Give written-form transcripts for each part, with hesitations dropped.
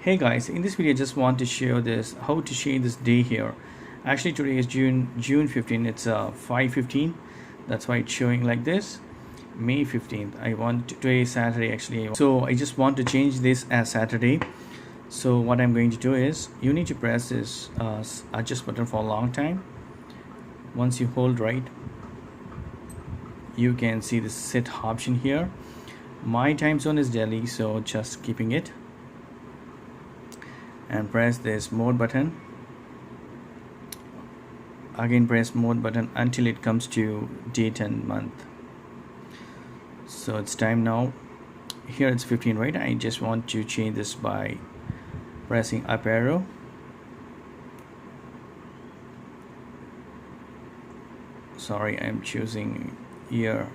Hey guys, in this video I just want to show this how to change this day here. Actually today is June 15. It's 5:15. That's why it's showing like this. May 15th. Today is Saturday actually. So I just want to change this as Saturday. So what I'm going to do is you need to press this adjust button for a long time. Once you hold right, you can see the set option here. My time zone is Delhi, so just keeping it. And press this mode button. Again press mode button until it comes to date and month. So it's time now. Here it's 15, right? I just want to change this by pressing up arrow. Sorry, I'm choosing year.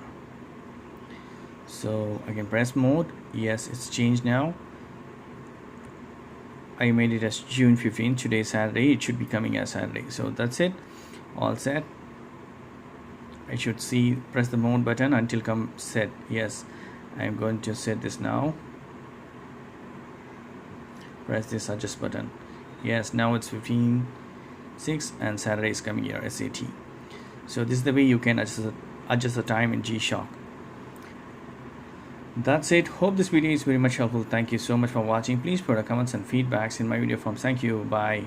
So I can press mode. Yes, it's changed now. I made it as June 15. Today is Saturday. It should be coming as Saturday. So that's it. All set. I should see press the mode button until come set. Yes, I'm going to set this now. Press this adjust button. Yes, now it's 15:06 and Saturday is coming here, SAT. So this is the way you can adjust the time in G-SHOCK. That's it. Hope this video is very much helpful. Thank you so much for watching. Please put your comments and feedbacks in my video form. Thank you. Bye.